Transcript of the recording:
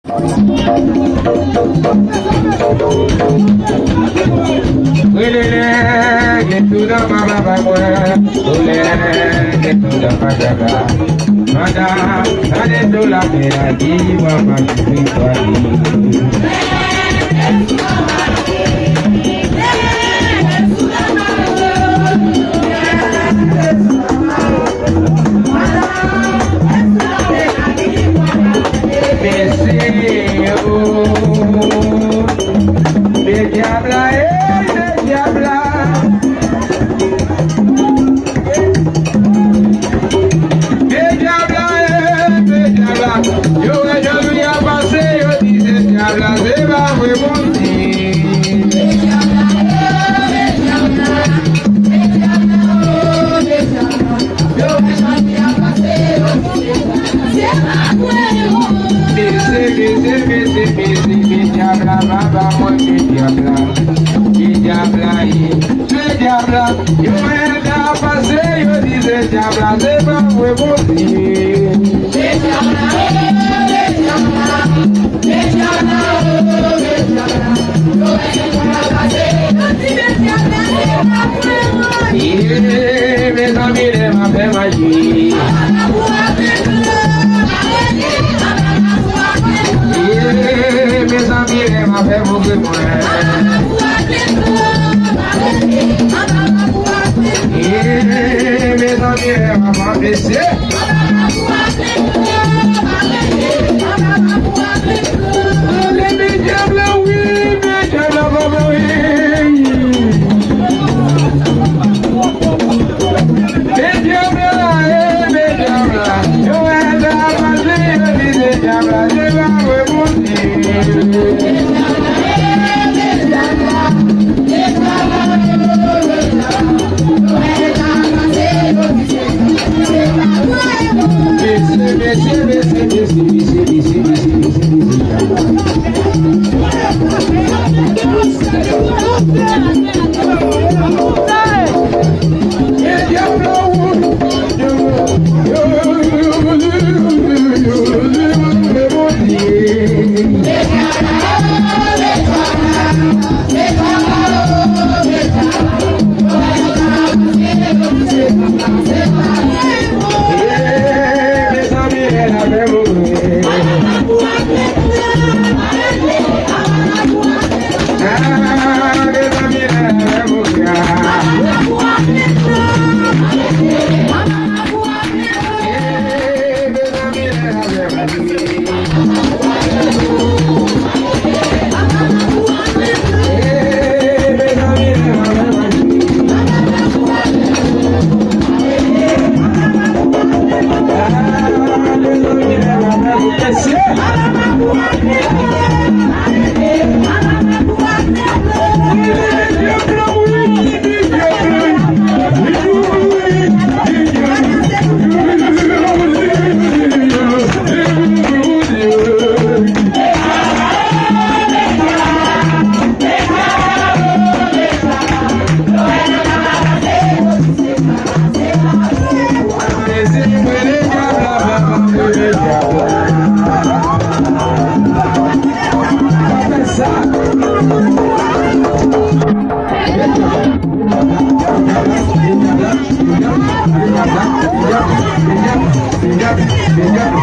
Get to the mama, get to the mother. Mada, ade to la mera diva magnifica. Eu ainda passei, eu dizer diabla, leva foi você. E meus amigos, é uma fé magia. E meus amigos, é uma fé muito boa. Mes amis, maman, baisser. Les diables, oui, les diables, oui. Les diables, je vais la passer, les diables, je vais remonter. Obrigado.